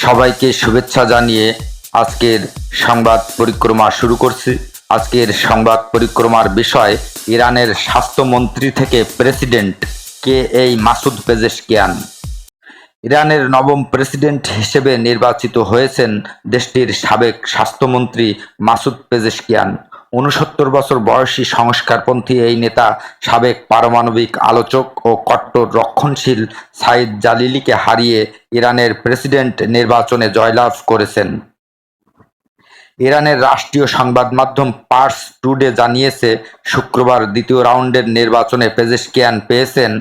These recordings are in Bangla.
সবাইকে শুভেচ্ছা জানিয়ে আজকের সংবাদ পরিক্রমা শুরু করছি। আজকের সংবাদ পরিক্রমার বিষয় ইরানের স্বাস্থ্যমন্ত্রী থেকে প্রেসিডেন্ট কে এই মাসুদ পেজেশকিয়ান। ইরানের নবম প্রেসিডেন্ট হিসেবে নির্বাচিত হয়েছেন দেশটির সাবেক স্বাস্থ্যমন্ত্রী মাসুদ পেজেশকিয়ান। ৬৯ বছর বয়সী সংস্কারপন্থী এই নেতা সাবেক পারমাণবিক আলোচক ও কট্টর রক্ষণশীল সাইদ জালিলিকে হারিয়ে ইরানের প্রেসিডেন্ট নির্বাচনে জয়লাভ করেছেন। ইরানের রাষ্ট্রীয় সংবাদ মাধ্যম পার্স টুডে জানিয়েছে, শুক্রবার দ্বিতীয় রাউন্ডের নির্বাচনে পেজেশকিয়ান পেয়েছেন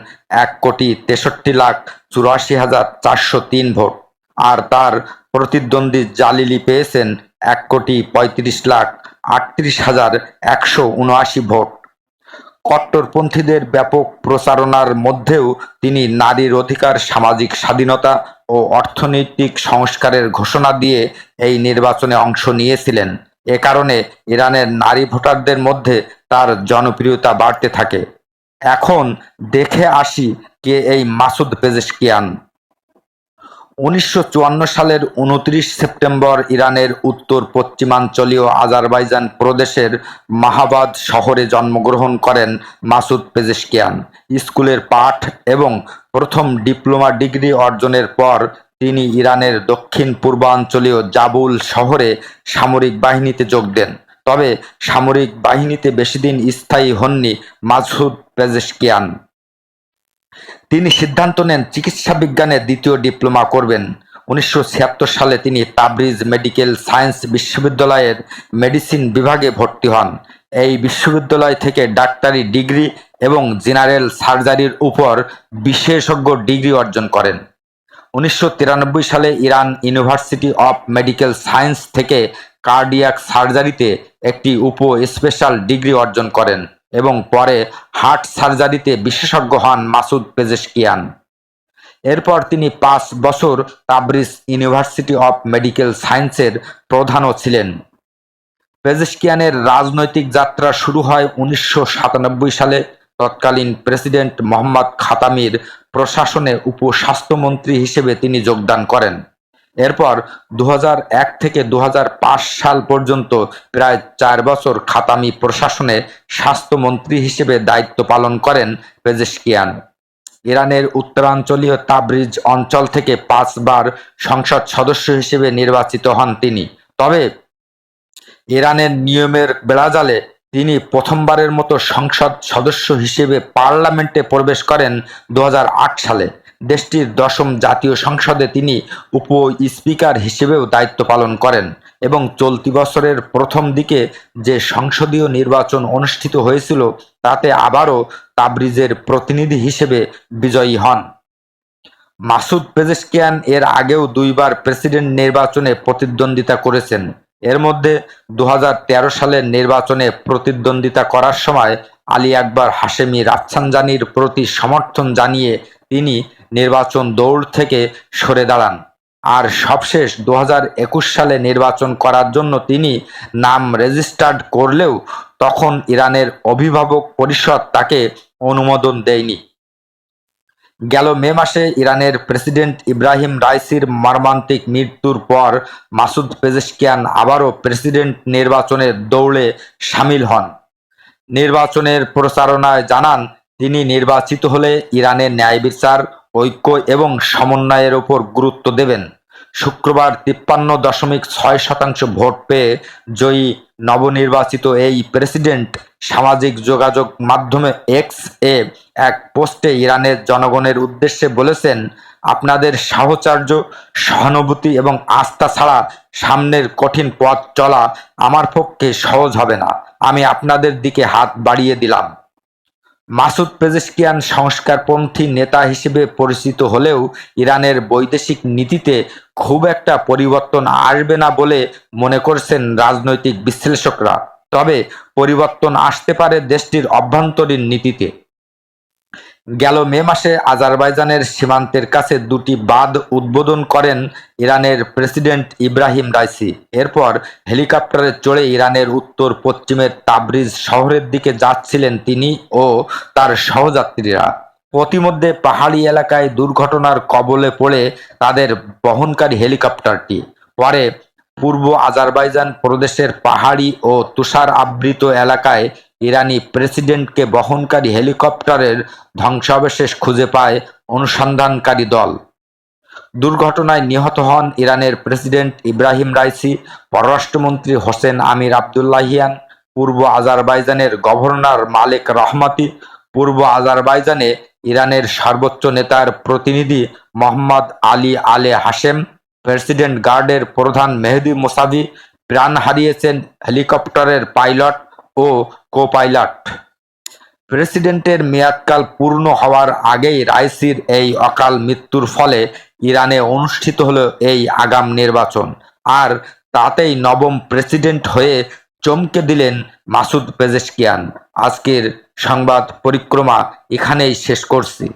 ১,৬৩,৮৪,৪০৩ ভোট, আর তার প্রতিদ্বন্দ্বী জালিলি পেয়েছেন ১,৩৫,৩৮,১৭৯ ভোট। কট্টরপন্থীদের ব্যাপক প্রচারণার মধ্যেও তিনি নারীর অধিকার, সামাজিক স্বাধীনতা ও অর্থনৈতিক সংস্কারের ঘোষণা দিয়ে এই নির্বাচনে অংশ নিয়েছিলেন। এ কারণে ইরানের নারী ভোটারদের মধ্যে তার জনপ্রিয়তা বাড়তে থাকে। এখন দেখে আসি কে এই মাসুদ পেজেশকিয়ান। ১৯৫৪ সালের ২৯ সেপ্টেম্বর ইরানের উত্তর পশ্চিমাঞ্চলীয় আজারবাইজান প্রদেশের মাহাবাদ শহরে জন্মগ্রহণ করেন মাসুদ পেজেশকিয়ান। স্কুলের পাঠ এবং প্রথম ডিপ্লোমা ডিগ্রি অর্জনের পর তিনি ইরানের দক্ষিণ পূর্বাঞ্চলীয় জাবুল শহরে সামরিক বাহিনীতে যোগ দেন। তবে সামরিক বাহিনীতে বেশিদিন স্থায়ী হননি মাসুদ পেজেশকিয়ান। তিনি সিদ্ধান্ত নেন চিকিৎসা বিজ্ঞানে দ্বিতীয় ডিপ্লোমা করবেন। ১৯৭৬ সালে তিনি তাবরিজ মেডিকেল সায়েন্স বিশ্ববিদ্যালয়ের মেডিসিন বিভাগে ভর্তি হন। এই বিশ্ববিদ্যালয় থেকে ডাক্তারি ডিগ্রি এবং জেনারেল সার্জারির উপর বিশেষজ্ঞ ডিগ্রি অর্জন করেন। ১৯৯৩ সালে Iran university of medical science থেকে কার্ডিয়াক সার্জারিতে একটি স্পেশাল ডিগ্রি অর্জন করেন এবং পরে হার্ট সার্জারিতে বিশেষজ্ঞ হন মাসুদ পেজেশকিয়ান। এরপর তিনি ৫ বছর তাবরিজ ইউনিভার্সিটি অব মেডিকেল সায়েন্সের প্রধানও ছিলেন। পেজেশকিয়ানের রাজনৈতিক যাত্রা শুরু হয় ১৯৯৭ সালে তৎকালীন প্রেসিডেন্ট মোহাম্মদ খাতামির প্রশাসনে উপস্বাস্থ্যমন্ত্রী হিসেবে তিনি যোগদান করেন। এরপর ২০০১ থেকে ২০০৫ সাল পর্যন্ত প্রায় ৪ বছর খাতামি প্রশাসনে স্বাস্থ্যমন্ত্রী হিসেবে দায়িত্ব পালন করেন পেজেশকিয়ান। ইরানের উত্তরাঞ্চলীয় তাবরিজ অঞ্চল থেকে ৫ বার সংসদ সদস্য হিসেবে নির্বাচিত হন তিনি। তবে ইরানের নিয়মের বেড়াজালে তিনি প্রথমবারের মতো সংসদ সদস্য হিসেবে পার্লামেন্টে প্রবেশ করেন ২০০৮ সালে। দেশটির ১০ম জাতীয় সংসদে তিনি স্পিকার হিসেবেও দায়িত্ব পালন করেন এবং চলতি বছরের প্রথম দিকে যে সংসদীয় নির্বাচন অনুষ্ঠিত হয়েছিল তাতে আবারও তাবরিজের প্রতিনিধি হিসেবে বিজয়ী হন। মাসুদ পেজেশকিয়ান এর আগেও ২ বার প্রেসিডেন্ট নির্বাচনে প্রতিদ্বন্দ্বিতা করেছেন। এর মধ্যে ২০১৩ সালের নির্বাচনে প্রতিদ্বন্দ্বিতা করার সময় আলী আকবর হাশেমি রাফসানজানির প্রতি সমর্থন জানিয়ে তিনি নির্বাচন দৌড় থেকে সরে দাঁড়ান। আর সবশেষ ২০২১ সালে নির্বাচন করার জন্য তিনি নাম রেজিস্টার্ড করলেও তখন ইরানের অভিভাবক পরিষদ তাকে অনুমোদন দেয়নি। গেল মে মাসে ইরানের প্রেসিডেন্ট ইব্রাহিম রাইসির মর্মান্তিক মৃত্যুর পর মাসুদ পেজেশকিয়ান আবারও প্রেসিডেন্ট নির্বাচনের দৌড়ে সামিল হন। নির্বাচনের প্রচারণায় জানান, তিনি নির্বাচিত হলে ইরানের ন্যায় বিচার, ঐক্য এবং সমন্বয়ের উপর গুরুত্ব দেবেন। শুক্রবার ৫৩.৬% ভোট পেয়ে জয়ী নবনির্বাচিত এই প্রেসিডেন্ট সামাজিক যোগাযোগ মাধ্যমে এক্স এ এক পোস্টে ইরানের জনগণের উদ্দেশ্যে বলেছেন, আপনাদের সাহচর্য, সহানুভূতি এবং আস্থা ছাড়া সামনের কঠিন পথ চলা আমার পক্ষে সহজ হবে না। আমি আপনাদের দিকে হাত বাড়িয়ে দিলাম। মাসুদ পেজেশকিয়ান সংস্কারপন্থী নেতা হিসেবে পরিচিত হলেও ইরানের বৈদেশিক নীতিতে খুব একটা পরিবর্তন আসবে না বলে মনে করছেন রাজনৈতিক বিশ্লেষকরা। তবে পরিবর্তন আসতে পারে দেশটির অভ্যন্তরীণ নীতিতে। গেল মে মাসে আজারবাইজানের সীমান্তের কাছে ২টি বাঁধ উদ্বোধন করেন ইরানের প্রেসিডেন্ট ইব্রাহিম রাইসি। এরপর হেলিকপ্টারে চড়ে ইরানের উত্তর পশ্চিমের তাবরিজ শহরের দিকে যাচ্ছিলেন তিনি ও তার সহযাত্রীরা। পথিমধ্যে পাহাড়ি এলাকায় দুর্ঘটনার কবলে পড়ে তাদের বহনকারী হেলিকপ্টারটি। পরে পূর্ব আজারবাইজান প্রদেশের পাহাড়ি ও তুষার আবৃত এলাকায় ইরানি প্রেসিডেন্টকে বহনকারী হেলিকপ্টারের ধ্বংসাবশেষ খুঁজে পায় অনুসন্ধানকারী দল। দুর্ঘটনায় নিহত হন ইরানের প্রেসিডেন্ট ইব্রাহিম রাইসি, পররাষ্ট্রমন্ত্রী হোসেন আমির আবদুল্লাহিয়ান, পূর্ব আজারবাইজানের গভর্নর মালেক রহমাতি, পূর্ব আজারবাইজানে ইরানের সর্বোচ্চ নেতার প্রতিনিধি মোহাম্মদ আলী আলে হাশেম, প্রেসিডেন্ট গার্ডের প্রধান মেহেদী মোসাভি। প্রাণ হারিয়েছেন হেলিকপ্টারের পাইলট ও কো-পাইলট। প্রেসিডেন্টের মেয়াদকাল পূর্ণ হওয়ার আগেই রাইসির এই অকাল মৃত্যুর ফলে ইরানে অনুষ্ঠিত হলো এই আগাম নির্বাচন, আর তাতেই নবম প্রেসিডেন্ট হয়ে চমকে দিলেন মাসুদ পেজেশকিয়ান। আজকের সংবাদ পরিক্রমা এখানেই শেষ করছি।